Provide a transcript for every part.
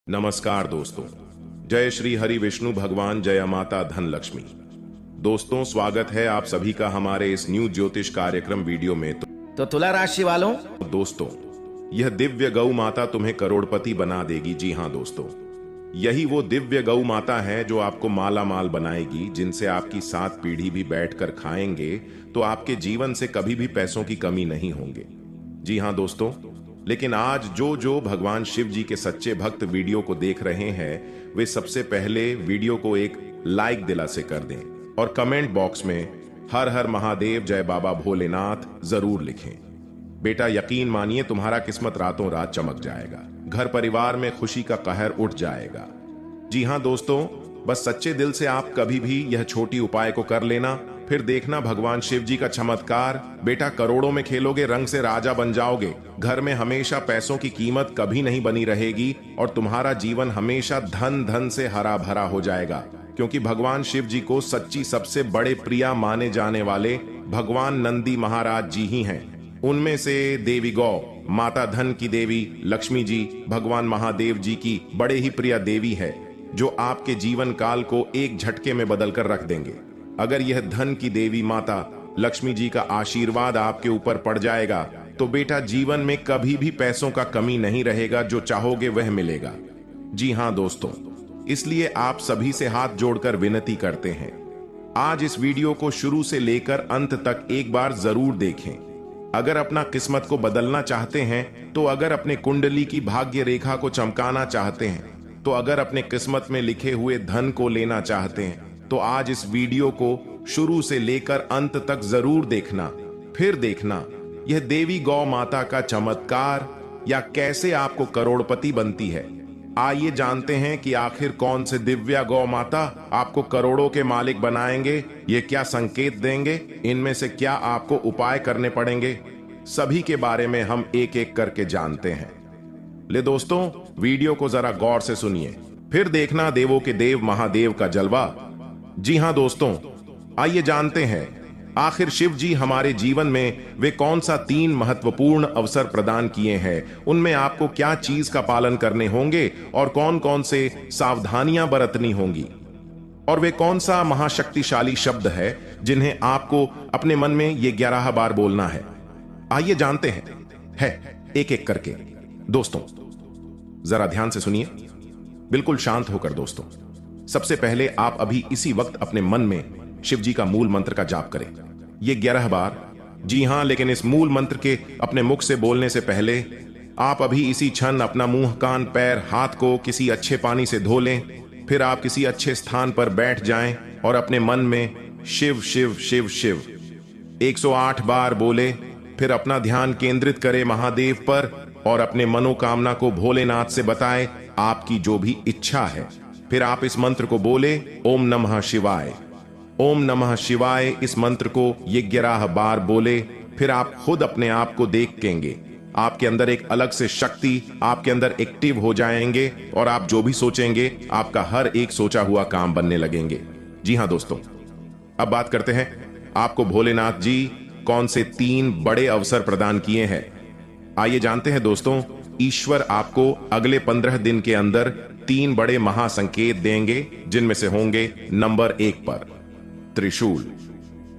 नमस्कार दोस्तों। जय श्री हरि विष्णु भगवान, जय माता धन लक्ष्मी। दोस्तों, स्वागत है आप सभी का हमारे इस न्यू ज्योतिष कार्यक्रम वीडियो में। तो तुला राशि वालों, दोस्तों, यह दिव्य गौ माता तुम्हें करोड़पति बना देगी। जी हाँ दोस्तों, यही वो दिव्य गौ माता है जो आपको माला माल बनाएगी, जिनसे आपकी 7 पीढ़ी भी बैठकर खाएंगे तो आपके जीवन से कभी भी पैसों की कमी नहीं होंगे। जी हाँ दोस्तों, लेकिन आज जो भगवान शिव जी के सच्चे भक्त वीडियो को देख रहे हैं, वे सबसे पहले वीडियो को एक लाइक दिला से कर दें और कमेंट बॉक्स में हर हर महादेव, जय बाबा भोलेनाथ जरूर लिखें। बेटा, यकीन मानिए तुम्हारा किस्मत रातों रात चमक जाएगा, घर परिवार में खुशी का कहर उठ जाएगा। जी हाँ दोस्तों, बस सच्चे दिल से आप कभी भी यह छोटी उपाय को कर लेना, फिर देखना भगवान शिव जी का चमत्कार। बेटा, करोड़ों में खेलोगे, रंग से राजा बन जाओगे। घर में हमेशा पैसों की कीमत कभी नहीं बनी रहेगी और तुम्हारा जीवन हमेशा धन धन से हरा भरा हो जाएगा, क्योंकि भगवान शिव जी को सच्ची सबसे बड़े प्रिया माने जाने वाले भगवान नंदी महाराज जी ही हैं। उनमें से देवी गौ माता, धन की देवी लक्ष्मी जी भगवान महादेव जी की बड़े ही प्रिय देवी है, जो आपके जीवन काल को एक झटके में बदल कर रख देंगे। अगर यह धन की देवी माता लक्ष्मी जी का आशीर्वाद आपके ऊपर पड़ जाएगा तो बेटा, जीवन में कभी भी पैसों का कमी नहीं रहेगा, जो चाहोगे वह मिलेगा। जी हाँ दोस्तों, इसलिए आप सभी से हाथ जोड़कर विनती करते हैं, आज इस वीडियो को शुरू से लेकर अंत तक एक बार जरूर देखें। अगर अपना किस्मत को बदलना चाहते हैं तो, अगर अपने कुंडली की भाग्य रेखा को चमकाना चाहते हैं तो, अगर अपने किस्मत में लिखे हुए धन को लेना चाहते हैं तो आज इस वीडियो को शुरू से लेकर अंत तक जरूर देखना। फिर देखना यह देवी गौ माता का चमत्कार, या कैसे आपको करोड़पति बनती है। आइए जानते हैं कि आखिर कौन से दिव्या गौ माता आपको करोड़ों के मालिक बनाएंगे, ये क्या संकेत देंगे, इनमें से क्या आपको उपाय करने पड़ेंगे, सभी के बारे में हम एक एक करके जानते हैं। ले दोस्तों, वीडियो को जरा गौर से सुनिए, फिर देखना देवों के देव महादेव का जलवा। जी हां दोस्तों, आइए जानते हैं आखिर शिव जी हमारे जीवन में वे कौन सा 3 महत्वपूर्ण अवसर प्रदान किए हैं, उनमें आपको क्या चीज का पालन करने होंगे और कौन कौन से सावधानियां बरतनी होंगी, और वे कौन सा महाशक्तिशाली शब्द है जिन्हें आपको अपने मन में ये 11 बार बोलना है। आइए जानते हैं एक एक करके। दोस्तों, जरा ध्यान से सुनिए, बिल्कुल शांत होकर। दोस्तों, सबसे पहले आप अभी इसी वक्त अपने मन में शिव जी का मूल मंत्र का जाप करें, ये 11 बार। जी हां, लेकिन इस मूल मंत्र के अपने मुख से बोलने से पहले आप अभी इसी क्षण अपना मुंह, कान, पैर, हाथ को किसी अच्छे पानी से धो लें। फिर आप किसी अच्छे स्थान पर बैठ जाएं और अपने मन में शिव शिव शिव शिव 108 बार बोले। फिर अपना ध्यान केंद्रित करें महादेव पर और अपने मनोकामना को भोलेनाथ से बताएं, आपकी जो भी इच्छा है। फिर आप इस मंत्र को बोले, ओम नमः शिवाय, ओम नमः शिवाय। इस मंत्र को ये 11 बार बोले। फिर आप खुद अपने आप को देखेंगे, आपके अंदर एक अलग से शक्ति आपके अंदर एक्टिव हो जाएंगे और आप जो भी सोचेंगे, आपका हर एक सोचा हुआ काम बनने लगेंगे। जी हां दोस्तों, अब बात करते हैं आपको भोलेनाथ जी कौन से 3 बड़े अवसर प्रदान किए हैं। आइए जानते हैं दोस्तों, ईश्वर आपको अगले 15 दिन के अंदर 3 बड़े महासंकेत देंगे, जिनमें से होंगे नंबर 1 पर त्रिशूल,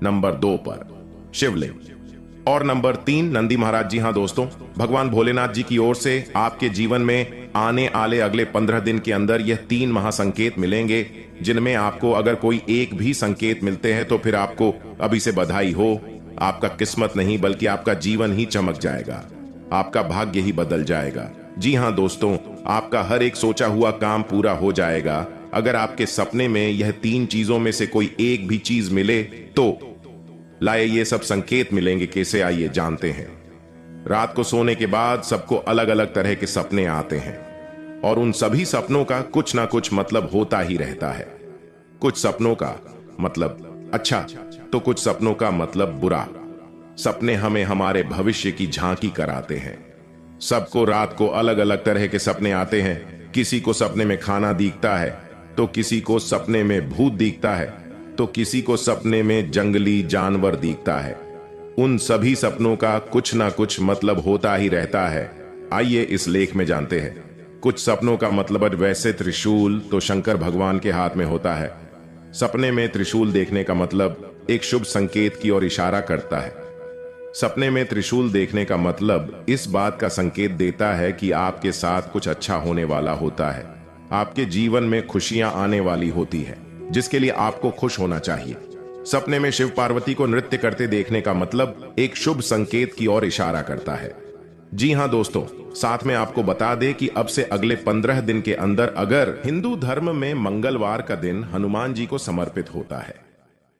नंबर 2 पर शिवलिंग और नंबर 3 नंदी महाराज। जी हां दोस्तों, भगवान भोलेनाथ जी की ओर से आपके जीवन में आने वाले अगले 15 दिन के अंदर यह 3 महासंकेत मिलेंगे, जिनमें आपको अगर कोई एक भी संकेत मिलते हैं तो फिर आपको अभी से बधाई हो। आपका किस्मत नहीं बल्कि आपका जीवन ही चमक जाएगा, आपका भाग्य ही बदल जाएगा। जी हां दोस्तों, आपका हर एक सोचा हुआ काम पूरा हो जाएगा। अगर आपके सपने में यह 3 चीजों में से कोई एक भी चीज मिले तो लाए ये सब संकेत मिलेंगे। कैसे, आइए जानते हैं। रात को सोने के बाद सबको अलग अलग तरह के सपने आते हैं और उन सभी सपनों का कुछ ना कुछ मतलब होता ही रहता है। कुछ सपनों का मतलब अच्छा तो कुछ सपनों का मतलब बुरा। सपने हमें हमारे भविष्य की झांकी कराते हैं। सबको रात को अलग अलग तरह के सपने आते हैं। किसी को सपने में खाना दिखता है तो किसी को सपने में भूत दिखता है तो किसी को सपने में जंगली जानवर दिखता है। उन सभी सपनों का कुछ ना कुछ मतलब होता ही रहता है। आइए इस लेख में जानते हैं कुछ सपनों का मतलब वैसे त्रिशूल तो शंकर भगवान के हाथ में होता है। सपने में त्रिशूल देखने का मतलब एक शुभ संकेत की ओर इशारा करता है। सपने में त्रिशूल देखने का मतलब इस बात का संकेत देता है कि आपके साथ कुछ अच्छा होने वाला होता है। आपके जीवन में खुशियां आने वाली होती है, जिसके लिए आपको खुश होना चाहिए। सपने में शिव पार्वती को नृत्य करते देखने का मतलब एक शुभ संकेत की ओर इशारा करता है। जी हां दोस्तों, साथ में आपको बता दें कि अब से अगले 15 दिन के अंदर अगर हिंदू धर्म में मंगलवार का दिन हनुमान जी को समर्पित होता है।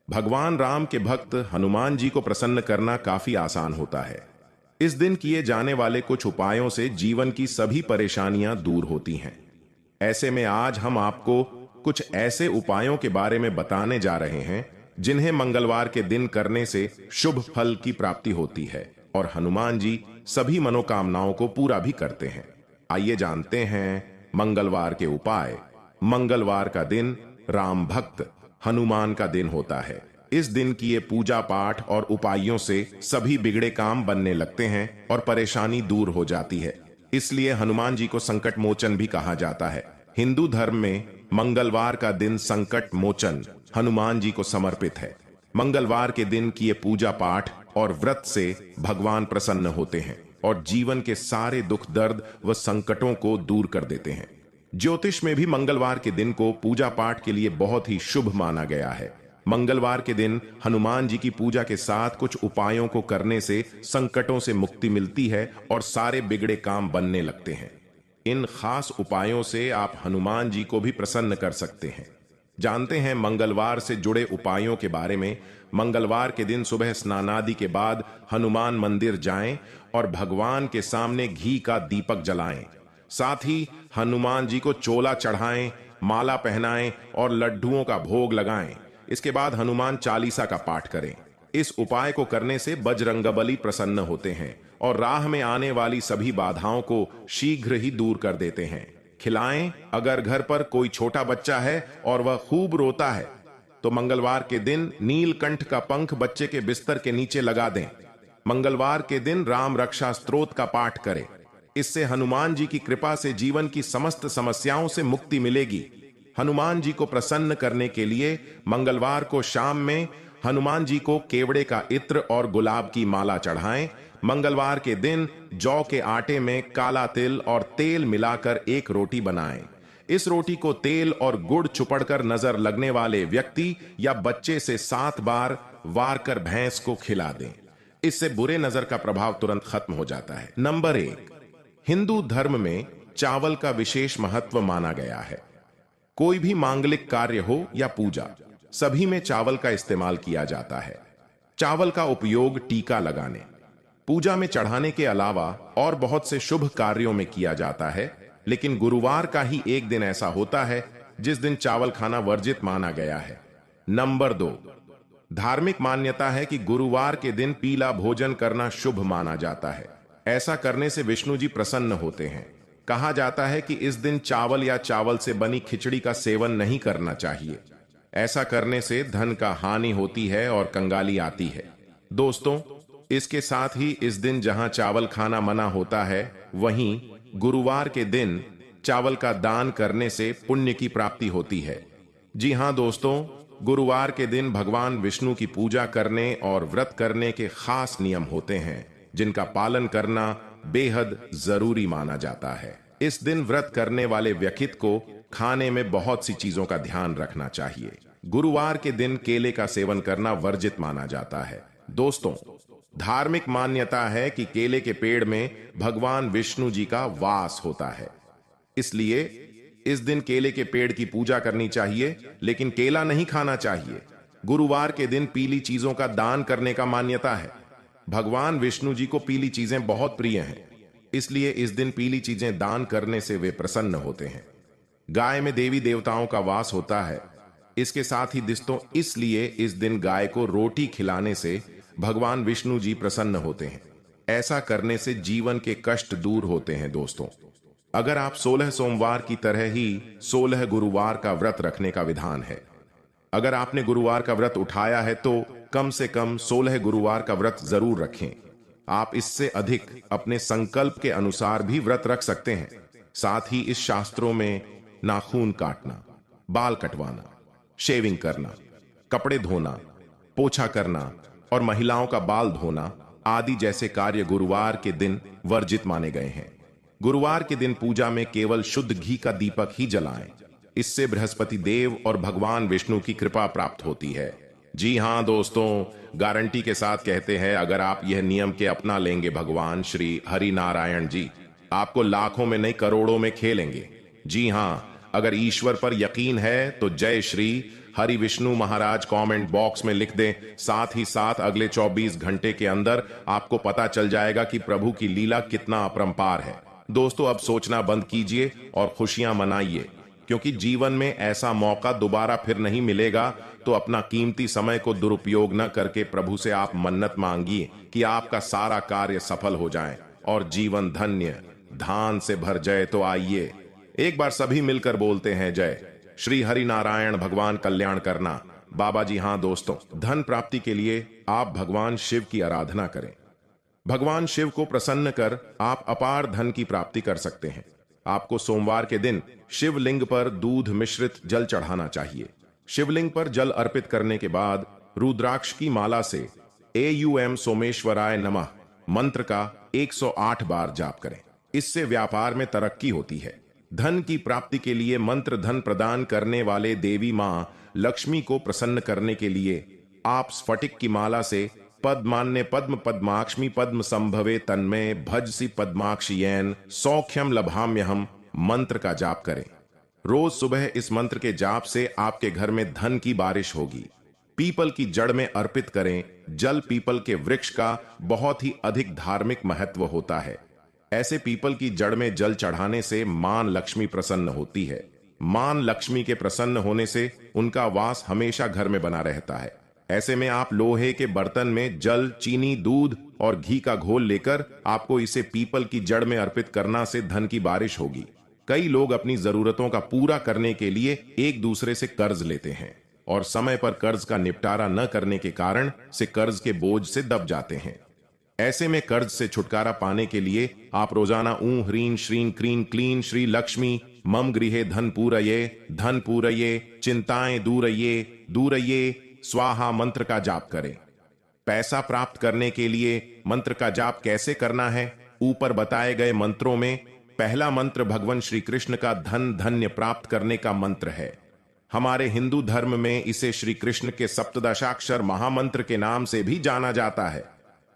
भगवान राम के भक्त हनुमान जी को प्रसन्न करना काफी आसान होता है। इस दिन किए जाने वाले कुछ उपायों से जीवन की सभी परेशानियां दूर होती हैं। ऐसे में आज हम आपको कुछ ऐसे उपायों के बारे में बताने जा रहे हैं जिन्हें मंगलवार के दिन करने से शुभ फल की प्राप्ति होती है और हनुमान जी सभी मनोकामनाओं को पूरा भी करते हैं। आइए जानते हैं मंगलवार के उपाय। मंगलवार का दिन राम भक्त हनुमान का दिन होता है। इस दिन किए पूजा पाठ और उपायों से सभी बिगड़े काम बनने लगते हैं और परेशानी दूर हो जाती है। इसलिए हनुमान जी को संकट मोचन भी कहा जाता है। हिंदू धर्म में मंगलवार का दिन संकट मोचन हनुमान जी को समर्पित है। मंगलवार के दिन किए पूजा पाठ और व्रत से भगवान प्रसन्न होते हैं और जीवन के सारे दुख दर्द व संकटों को दूर कर देते हैं। ज्योतिष में भी मंगलवार के दिन को पूजा पाठ के लिए बहुत ही शुभ माना गया है। मंगलवार के दिन हनुमान जी की पूजा के साथ कुछ उपायों को करने से संकटों से मुक्ति मिलती है और सारे बिगड़े काम बनने लगते हैं। इन खास उपायों से आप हनुमान जी को भी प्रसन्न कर सकते हैं। जानते हैं मंगलवार से जुड़े उपायों के बारे में। मंगलवार के दिन सुबह स्नानादि के बाद हनुमान मंदिर जाएं और भगवान के सामने घी का दीपक जलाएं। साथ ही हनुमान जी को चोला चढ़ाएं, माला पहनाएं और लड्डुओं का भोग लगाएं। इसके बाद हनुमान चालीसा का पाठ करें। इस उपाय को करने से बजरंगबली प्रसन्न होते हैं और राह में आने वाली सभी बाधाओं को शीघ्र ही दूर कर देते हैं। खिलाएं। अगर घर पर कोई छोटा बच्चा है और वह खूब रोता है तो मंगलवार के दिन नीलकंठ का पंख बच्चे के बिस्तर के नीचे लगा दें। मंगलवार के दिन राम रक्षा स्तोत्र का पाठ करें। इससे हनुमान जी की कृपा से जीवन की समस्त समस्याओं से मुक्ति मिलेगी। हनुमान जी को प्रसन्न करने के लिए मंगलवार को शाम में हनुमान जी को केवड़े का इत्र और गुलाब की माला चढ़ाएं। मंगलवार के दिन जौ के आटे में काला तिल और तेल मिलाकर एक रोटी बनाएं। इस रोटी को तेल और गुड़ चुपड़कर नजर लगने वाले व्यक्ति या बच्चे से 7 बार वार कर भैंस को खिला दें। इससे बुरे नजर का प्रभाव तुरंत खत्म हो जाता है। नंबर 1, हिंदू धर्म में चावल का विशेष महत्व माना गया है। कोई भी मांगलिक कार्य हो या पूजा, सभी में चावल का इस्तेमाल किया जाता है। चावल का उपयोग टीका लगाने, पूजा में चढ़ाने के अलावा और बहुत से शुभ कार्यों में किया जाता है। लेकिन गुरुवार का ही एक दिन ऐसा होता है जिस दिन चावल खाना वर्जित माना गया है। नंबर 2, धार्मिक मान्यता है कि गुरुवार के दिन पीला भोजन करना शुभ माना जाता है। ऐसा करने से विष्णु जी प्रसन्न होते हैं। कहा जाता है कि इस दिन चावल या चावल से बनी खिचड़ी का सेवन नहीं करना चाहिए। ऐसा करने से धन का हानि होती है और कंगाली आती है। दोस्तों, इसके साथ ही इस दिन जहां चावल खाना मना होता है, वहीं गुरुवार के दिन चावल का दान करने से पुण्य की प्राप्ति होती है। जी हां दोस्तों, गुरुवार के दिन भगवान विष्णु की पूजा करने और व्रत करने के खास नियम होते हैं, जिनका पालन करना बेहद जरूरी माना जाता है। इस दिन व्रत करने वाले व्यक्ति को खाने में बहुत सी चीजों का ध्यान रखना चाहिए। गुरुवार के दिन केले का सेवन करना वर्जित माना जाता है। दोस्तों, धार्मिक मान्यता है कि केले के पेड़ में भगवान विष्णु जी का वास होता है। इसलिए इस दिन केले के पेड़ की पूजा करनी चाहिए, लेकिन केला नहीं खाना चाहिए। गुरुवार के दिन पीली चीजों का दान करने का मान्यता है। भगवान विष्णु जी को पीली चीजें बहुत प्रिय हैं, इसलिए इस दिन पीली चीजें दान करने से वे प्रसन्न होते हैं। गाय में देवी देवताओं का वास होता है। इसके साथ ही दोस्तों, इसलिए इस दिन गाय को रोटी खिलाने से भगवान विष्णु जी प्रसन्न होते हैं। ऐसा करने से जीवन के कष्ट दूर होते हैं। दोस्तों, अगर आप 16 सोमवार की तरह ही 16 गुरुवार का व्रत रखने का विधान है। अगर आपने गुरुवार का व्रत उठाया है तो कम से कम 16 गुरुवार का व्रत जरूर रखें। आप इससे अधिक अपने संकल्प के अनुसार भी व्रत रख सकते हैं। साथ ही इस शास्त्रों में नाखून काटना, बाल कटवाना, शेविंग करना, कपड़े धोना, पोछा करना और महिलाओं का बाल धोना आदि जैसे कार्य गुरुवार के दिन वर्जित माने गए हैं। गुरुवार के दिन पूजा में केवल शुद्ध घी का दीपक ही जलाएं। इससे बृहस्पति देव और भगवान विष्णु की कृपा प्राप्त होती है। जी हां दोस्तों, गारंटी के साथ कहते हैं, अगर आप यह नियम के अपना लेंगे, भगवान श्री हरि नारायण जी आपको लाखों में नहीं करोड़ों में खेलेंगे। जी हां, अगर ईश्वर पर यकीन है तो जय श्री हरि विष्णु महाराज कमेंट बॉक्स में लिख दें। साथ ही साथ अगले 24 घंटे के अंदर आपको पता चल जाएगा कि प्रभु की लीला कितना अपरंपार है। दोस्तों, अब सोचना बंद कीजिए और खुशियां मनाइए, क्योंकि जीवन में ऐसा मौका दोबारा फिर नहीं मिलेगा। तो अपना कीमती समय को दुरुपयोग न करके प्रभु से आप मन्नत मांगिए कि आपका सारा कार्य सफल हो जाए और जीवन धन्य धान से भर जाए। तो आइए एक बार सभी मिलकर बोलते हैं, जय श्री हरि नारायण, भगवान कल्याण करना। बाबा जी हां दोस्तों, धन प्राप्ति के लिए आप भगवान शिव की आराधना करें। भगवान शिव को प्रसन्न कर आप अपार धन की प्राप्ति कर सकते हैं। आपको सोमवार के दिन शिवलिंग पर दूध मिश्रित जल चढ़ाना चाहिए। शिवलिंग पर जल अर्पित करने के बाद रुद्राक्ष की माला से एयूएम सोमेश्वराय नमः मंत्र का 108 बार जाप करें। इससे व्यापार में तरक्की होती है। धन की प्राप्ति के लिए मंत्र धन प्रदान करने वाले देवी मां लक्ष्मी को प्रसन्न करने के लिए आप स्फटिक की माला से पद्मान्य पद्म पद्माक्ष्मी पद्म संभवे तन्मय भजसी पद्माक्षियैन सौख्यम लभाम्यहम मंत्र का जाप करें। रोज सुबह इस मंत्र के जाप से आपके घर में धन की बारिश होगी। पीपल की जड़ में अर्पित करें। जल पीपल के वृक्ष का बहुत ही अधिक धार्मिक महत्व होता है। ऐसे पीपल की जड़ में जल चढ़ाने से मां लक्ष्मी प्रसन्न होती है। मां लक्ष्मी के प्रसन्न होने से उनका वास हमेशा घर में बना रहता है। ऐसे में आप लोहे के बर्तन में जल, चीनी, दूध और घी का घोल लेकर आपको इसे पीपल की जड़ में अर्पित करना से धन की बारिश होगी। कई लोग अपनी जरूरतों का पूरा करने के लिए एक दूसरे से कर्ज लेते हैं और समय पर कर्ज का निपटारा न करने के कारण से कर्ज के बोझ से दब जाते हैं। ऐसे में कर्ज से छुटकारा पाने के लिए आप रोजाना ऊं ह्रीं श्रीं क्रीं क्लीं श्री लक्ष्मी मम गृहे धन पूरये चिंताएं दूरये स्वाहा मंत्र का जाप करें। पैसा प्राप्त करने के लिए मंत्र का जाप कैसे करना है? ऊपर बताए गए मंत्रों में पहला मंत्र भगवान श्री कृष्ण का धन धन्य प्राप्त करने का मंत्र है। हमारे हिंदू धर्म में इसे श्री कृष्ण के सप्तदशाक्षर महामंत्र के नाम से भी जाना जाता है।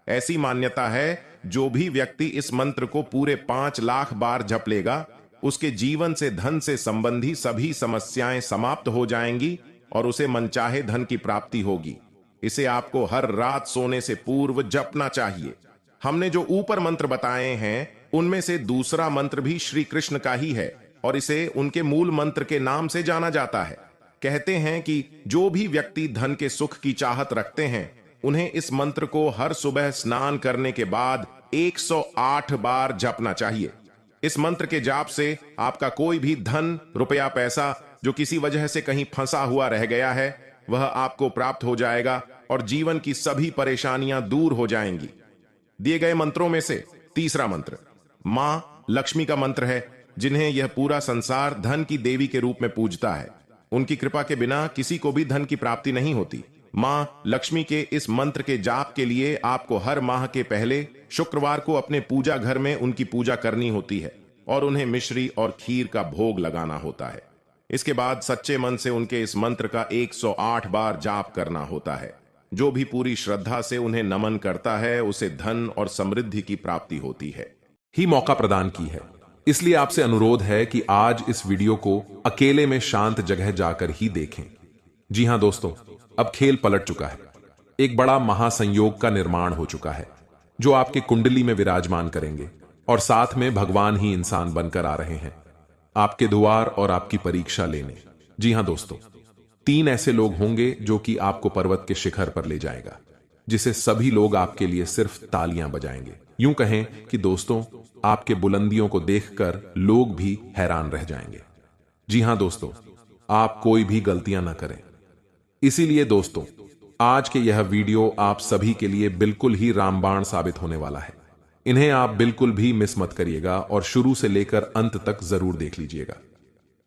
ऐसी मान्यता है, जो भी व्यक्ति इस मंत्र को पूरे 5 लाख बार जप लेगा, उसके जीवन से धन से संबंधी सभी समस्याएं समाप्त हो जाएंगी और उसे मनचाहे धन की प्राप्ति होगी। इसे आपको हर रात सोने से पूर्व जपना चाहिए। हमने जो ऊपर मंत्र बताए हैं, उनमें से दूसरा मंत्र भी श्री कृष्ण का ही है और इसे उनके मूल मंत्र के नाम से जाना जाता है। कहते हैं कि जो भी व्यक्ति धन के सुख की चाहत रखते हैं, उन्हें इस मंत्र को हर सुबह स्नान करने के बाद 108 बार जपना चाहिए। इस मंत्र के जाप से आपका कोई भी धन, रुपया, पैसा जो किसी वजह से कहीं फंसा हुआ रह गया है, वह आपको प्राप्त हो जाएगा और जीवन की सभी परेशानियां दूर हो जाएंगी। दिए गए मंत्रों में से तीसरा मंत्र मां लक्ष्मी का मंत्र है, जिन्हें यह पूरा संसार धन की देवी के रूप में पूजता है। उनकी कृपा के बिना किसी को भी धन की प्राप्ति नहीं होती। मां लक्ष्मी के इस मंत्र के जाप के लिए आपको हर माह के पहले शुक्रवार को अपने पूजा घर में उनकी पूजा करनी होती है और उन्हें मिश्री और खीर का भोग लगाना होता है। इसके बाद सच्चे मन से उनके इस मंत्र का 108 बार जाप करना होता है। जो भी पूरी श्रद्धा से उन्हें नमन करता है, उसे धन और समृद्धि की प्राप्ति होती है। ही मौका प्रदान की है, इसलिए आपसे अनुरोध है कि आज इस वीडियो को अकेले में शांत जगह जाकर ही देखें। जी हां दोस्तों, अब खेल पलट चुका है। एक बड़ा महासंयोग का निर्माण हो चुका है, जो आपके कुंडली में विराजमान करेंगे और साथ में भगवान ही इंसान बनकर आ रहे हैं आपके द्वार और आपकी परीक्षा लेने। जी हां दोस्तों, 3 ऐसे लोग होंगे जो कि आपको पर्वत के शिखर पर ले जाएगा, जिसे सभी लोग आपके लिए सिर्फ तालियां बजाएंगे। यूं कहें कि दोस्तों, आपके बुलंदियों को देखकर लोग भी हैरान रह जाएंगे। जी हां दोस्तों, आप कोई भी गलतियां ना करें। इसीलिए दोस्तों, आज के यह वीडियो आप सभी के लिए बिल्कुल ही रामबाण साबित होने वाला है। इन्हें आप बिल्कुल भी मिस मत करिएगा और शुरू से लेकर अंत तक जरूर देख लीजिएगा।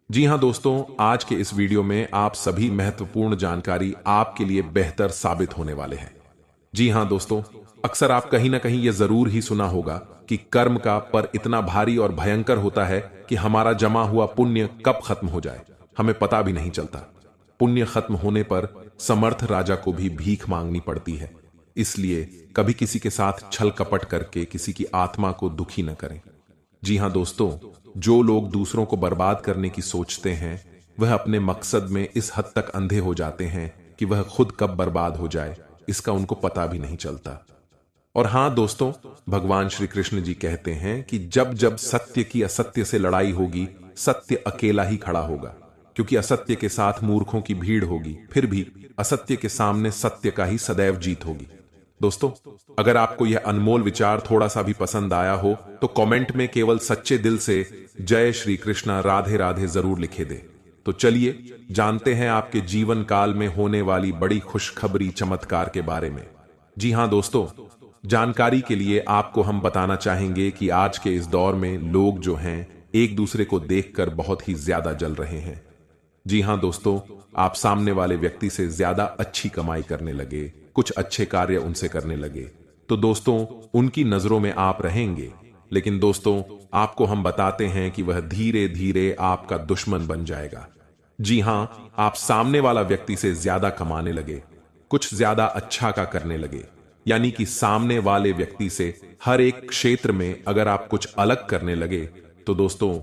जी हां दोस्तों, आज के इस वीडियो में आप सभी महत्वपूर्ण जानकारी आपके लिए बेहतर साबित होने वाले हैं। जी हां दोस्तों, अक्सर आप कहीं ना कहीं यह जरूर ही सुना होगा कि कर्म का पर इतना भारी और भयंकर होता है कि हमारा जमा हुआ पुण्य कब खत्म हो जाए हमें पता भी नहीं चलता। पुण्य खत्म होने पर समर्थ राजा को भी भीख मांगनी पड़ती है। इसलिए कभी किसी के साथ छल कपट करके किसी की आत्मा को दुखी न करें। जी हां दोस्तों, जो लोग दूसरों को बर्बाद करने की सोचते हैं वह अपने मकसद में इस हद तक अंधे हो जाते हैं कि वह खुद कब बर्बाद हो जाए इसका उनको पता भी नहीं चलता। और हां दोस्तों, भगवान श्री कृष्ण जी कहते हैं कि जब जब सत्य की असत्य से लड़ाई होगी, सत्य अकेला ही खड़ा होगा, क्योंकि असत्य के साथ मूर्खों की भीड़ होगी, फिर भी असत्य के सामने सत्य का ही सदैव जीत होगी। दोस्तों, अगर आपको यह अनमोल विचार थोड़ा सा भी पसंद आया हो तो कमेंट में केवल सच्चे दिल से जय श्री कृष्णा राधे राधे जरूर लिखे दे। तो चलिए जानते हैं आपके जीवन काल में होने वाली बड़ी खुशखबरी चमत्कार के बारे में। जी हां दोस्तों, जानकारी के लिए आपको हम बताना चाहेंगे कि आज के इस दौर में लोग जो हैं एक दूसरे को देखकर बहुत ही ज्यादा जल रहे हैं। जी हां दोस्तों, आप सामने वाले व्यक्ति से ज्यादा अच्छी कमाई करने लगे, कुछ अच्छे कार्य उनसे करने लगे, तो दोस्तों उनकी नजरों में आप रहेंगे, लेकिन दोस्तों आपको हम बताते हैं कि वह धीरे धीरे आपका दुश्मन बन जाएगा। जी हां, आप सामने वाला व्यक्ति से ज्यादा कमाने लगे, कुछ ज्यादा अच्छा का करने लगे, यानी कि सामने वाले व्यक्ति से हर एक क्षेत्र में अगर आप कुछ अलग करने लगे तो दोस्तों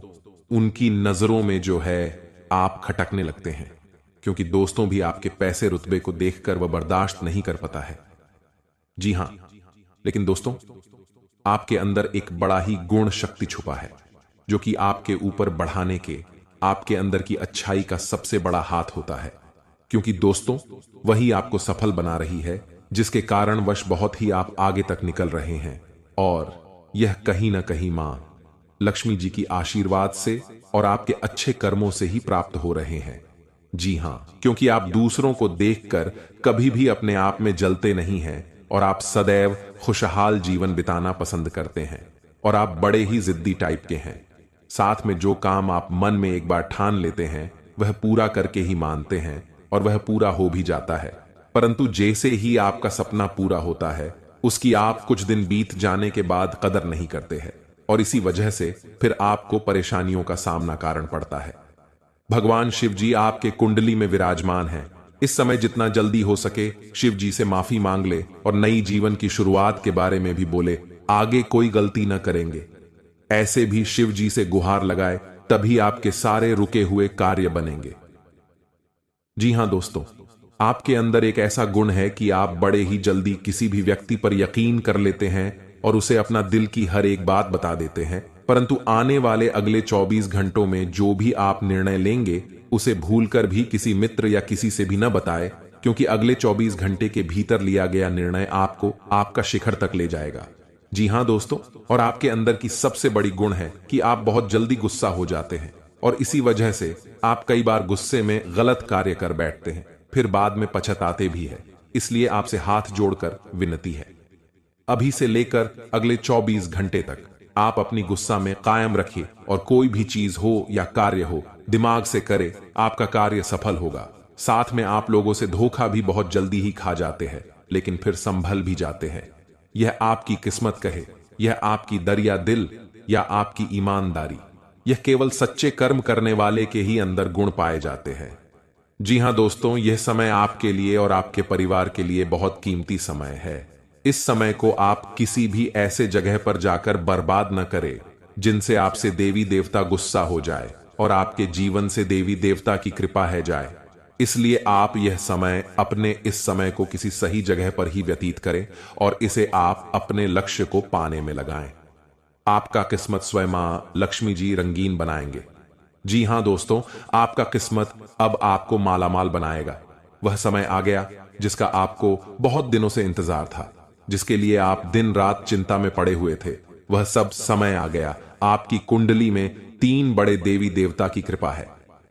उनकी नजरों में जो है आप खटकने लगते हैं, क्योंकि दोस्तों भी आपके पैसे रुतबे को देखकर वह बर्दाश्त नहीं कर पाता है। जी हां, लेकिन दोस्तों आपके अंदर एक बड़ा ही गुण शक्ति छुपा है जो कि आपके ऊपर बढ़ाने के, आपके अंदर की अच्छाई का सबसे बड़ा हाथ होता है, क्योंकि दोस्तों वही आपको सफल बना रही है, जिसके कारणवश बहुत ही आप आगे तक निकल रहे हैं। और यह कहीं ना कहीं मां लक्ष्मी जी की आशीर्वाद से और आपके अच्छे कर्मों से ही प्राप्त हो रहे हैं। जी हां, क्योंकि आप दूसरों को देखकर कभी भी अपने आप में जलते नहीं हैं और आप सदैव खुशहाल जीवन बिताना पसंद करते हैं और आप बड़े ही जिद्दी टाइप के हैं। साथ में जो काम आप मन में एक बार ठान लेते हैं वह पूरा करके ही मानते हैं और वह पूरा हो भी जाता है, परंतु जैसे ही आपका सपना पूरा होता है उसकी आप कुछ दिन बीत जाने के बाद कदर नहीं करते हैं और इसी वजह से फिर आपको परेशानियों का सामना कारण पड़ता है। भगवान शिव जी आपके कुंडली में विराजमान हैं। इस समय जितना जल्दी हो सके शिव जी से माफी मांग ले और नई जीवन की शुरुआत के बारे में भी बोले, आगे कोई गलती न करेंगे। ऐसे भी शिव जी से गुहार लगाए, तभी आपके सारे रुके हुए कार्य बनेंगे। जी हां दोस्तों, आपके अंदर एक ऐसा गुण है कि आप बड़े ही जल्दी किसी भी व्यक्ति पर यकीन कर लेते हैं और उसे अपना दिल की हर एक बात बता देते हैं, परंतु आने वाले अगले 24 घंटों में जो भी आप निर्णय लेंगे उसे भूलकर भी किसी मित्र या किसी से भी न बताएं, क्योंकि अगले 24 घंटे के भीतर लिया गया निर्णय आपको आपका शिखर तक ले जाएगा। जी हां दोस्तों, और आपके अंदर की सबसे बड़ी गुण है कि आप बहुत जल्दी गुस्सा हो जाते हैं और इसी वजह से आप कई बार गुस्से में गलत कार्य कर बैठते हैं, फिर बाद में पछताते भी है। इसलिए आपसे हाथ जोड़कर विनती है, अभी से लेकर अगले 24 घंटे तक आप अपनी गुस्सा में कायम रखिए और कोई भी चीज हो या कार्य हो दिमाग से करे, आपका कार्य सफल होगा। साथ में आप लोगों से धोखा भी बहुत जल्दी ही खा जाते हैं, लेकिन फिर संभल भी जाते हैं। यह आपकी किस्मत कहे, यह आपकी दरिया दिल या आपकी ईमानदारी, यह केवल सच्चे कर्म करने वाले के ही अंदर गुण पाए जाते हैं। जी हां दोस्तों, यह समय आपके लिए और आपके परिवार के लिए बहुत कीमती समय है। इस समय को आप किसी भी ऐसे जगह पर जाकर बर्बाद न करें जिनसे आपसे देवी देवता गुस्सा हो जाए और आपके जीवन से देवी देवता की कृपा है जाए। इसलिए आप यह समय अपने इस समय को किसी सही जगह पर ही व्यतीत करें और इसे आप अपने लक्ष्य को पाने में लगाएं। आपका किस्मत स्वयं मां लक्ष्मी जी रंगीन बनाएंगे। जी हां दोस्तों, आपका किस्मत अब आपको मालामाल बनाएगा। वह समय आ गया जिसका आपको बहुत दिनों से इंतजार था, जिसके लिए आप दिन रात चिंता में पड़े हुए थे। वह सब समय आ गया। आपकी कुंडली में 3 बड़े देवी देवता की कृपा है।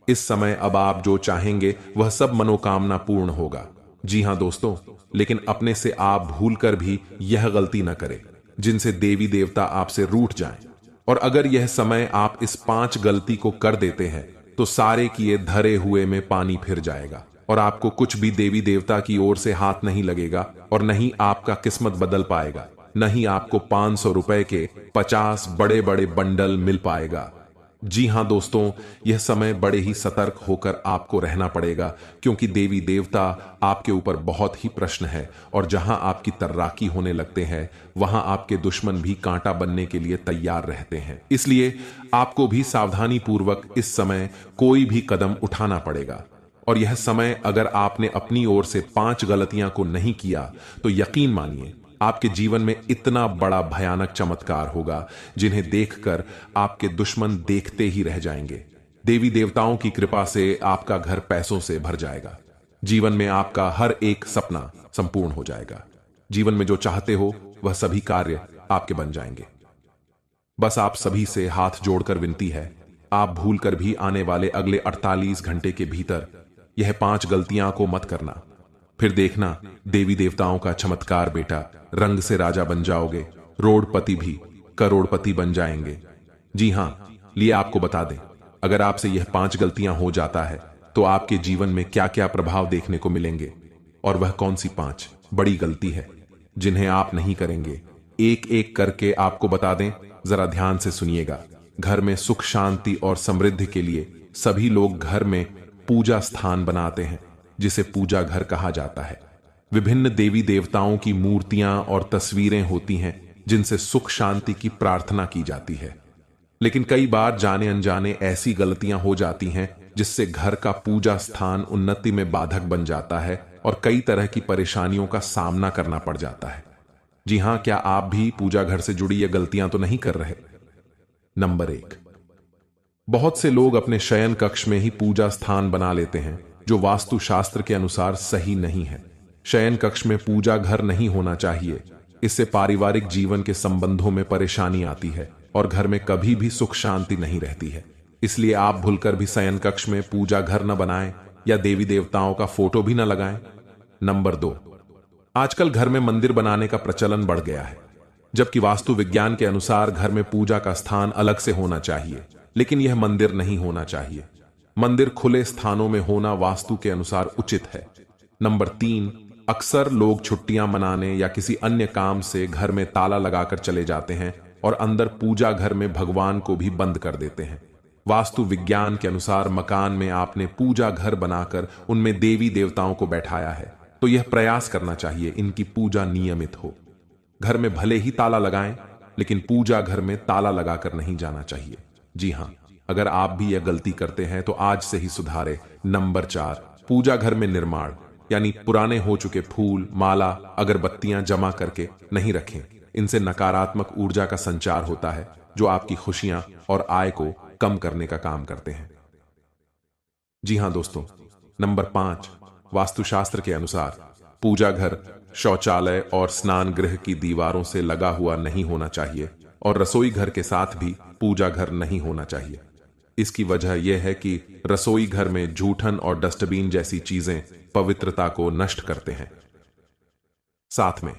इस समय अब आप जो चाहेंगे वह सब मनोकामना पूर्ण होगा। जी हां दोस्तों, लेकिन अपने से आप भूलकर भी यह गलती न करें। जिनसे देवी देवता आपसे रूठ जाएं। और अगर यह समय आप इस 5 गलती को कर देते हैं तो सारे किए धरे हुए में पानी फिर जाएगा और आपको कुछ भी देवी देवता की ओर से हाथ नहीं लगेगा और न ही आपका किस्मत बदल पाएगा, न ही आपको 500 रुपए के 50 बड़े बड़े बंडल मिल पाएगा। जी हां दोस्तों, यह समय बड़े ही सतर्क होकर आपको रहना पड़ेगा, क्योंकि देवी देवता आपके ऊपर बहुत ही प्रश्न है और जहां आपकी तर्राकी होने लगते हैं वहां आपके दुश्मन भी कांटा बनने के लिए तैयार रहते हैं। इसलिए आपको भी सावधानी पूर्वक इस समय कोई भी कदम उठाना पड़ेगा। और यह समय अगर आपने अपनी ओर से 5 गलतियां को नहीं किया तो यकीन मानिए आपके जीवन में इतना बड़ा भयानक चमत्कार होगा जिन्हें देखकर आपके दुश्मन देखते ही रह जाएंगे। देवी देवताओं की कृपा से आपका घर पैसों से भर जाएगा। जीवन में आपका हर एक सपना संपूर्ण हो जाएगा। जीवन में जो चाहते हो वह सभी कार्य आपके बन जाएंगे। बस आप सभी से हाथ जोड़कर विनती है, आप भूलकर भी आने वाले अगले 48 घंटे के भीतर यह 5 गलतियां को मत करना। फिर देखना देवी देवताओं का चमत्कार बेटा, रंग से राजा बन जाओगे, रोडपति भी करोड़पति बन जाएंगे। जी हां, लिए आपको बता दें, अगर आपसे यह 5 गलतियां हो जाता है तो आपके जीवन में क्या क्या प्रभाव देखने को मिलेंगे और वह कौन सी 5 बड़ी गलती है जिन्हें आप नहीं करेंगे, एक एक करके आपको बता दें। जरा ध्यान से सुनिएगा। घर में सुख शांति और समृद्धि के लिए सभी लोग घर में पूजा स्थान बनाते हैं जिसे पूजा घर कहा जाता है। विभिन्न देवी देवताओं की मूर्तियां और तस्वीरें होती हैं जिनसे सुख शांति की प्रार्थना की जाती है। लेकिन कई बार जाने अनजाने ऐसी गलतियां हो जाती हैं जिससे घर का पूजा स्थान उन्नति में बाधक बन जाता है और कई तरह की परेशानियों का सामना करना पड़ जाता है। जी हां, क्या आप भी पूजा घर से जुड़ी ये गलतियां तो नहीं कर रहे? नंबर 1, बहुत से लोग अपने शयन कक्ष में ही पूजा स्थान बना लेते हैं जो वास्तुशास्त्र के अनुसार सही नहीं है। शयन कक्ष में पूजा घर नहीं होना चाहिए। इससे पारिवारिक जीवन के संबंधों में परेशानी आती है और घर में कभी भी सुख शांति नहीं रहती है। इसलिए आप भूलकर भी शयन कक्ष में पूजा घर न बनाएं या देवी देवताओं का फोटो भी न लगाएं। नंबर 2, आजकल घर में मंदिर बनाने का प्रचलन बढ़ गया है, जबकि वास्तु विज्ञान के अनुसार घर में पूजा का स्थान अलग से होना चाहिए, लेकिन यह मंदिर नहीं होना चाहिए। मंदिर खुले स्थानों में होना वास्तु के अनुसार उचित है। नंबर 3, अक्सर लोग छुट्टियां मनाने या किसी अन्य काम से घर में ताला लगाकर चले जाते हैं और अंदर पूजा घर में भगवान को भी बंद कर देते हैं। वास्तु विज्ञान के अनुसार मकान में आपने पूजा घर बनाकर उनमें देवी देवताओं को बैठाया है, तो यह प्रयास करना चाहिए इनकी पूजा नियमित हो। घर में भले ही ताला लगाएं, लेकिन पूजा घर में ताला लगाकर नहीं जाना चाहिए। जी हां, अगर आप भी यह गलती करते हैं तो आज से ही सुधारे। नंबर 4, पूजा घर में निर्माण यानी पुराने हो चुके फूल, माला, अगरबत्तियां जमा करके नहीं रखें। इनसे नकारात्मक ऊर्जा का संचार होता है जो आपकी खुशियां और आय को कम करने का काम करते हैं। जी हां दोस्तों, नंबर 5, वास्तुशास्त्र के अनुसार पूजा घर शौचालय और स्नान गृह की दीवारों से लगा हुआ नहीं होना चाहिए और रसोई घर के साथ भी पूजा घर नहीं होना चाहिए। इसकी वजह यह है कि रसोई घर में जूठन और डस्टबिन जैसी चीजें पवित्रता को नष्ट करते हैं। साथ में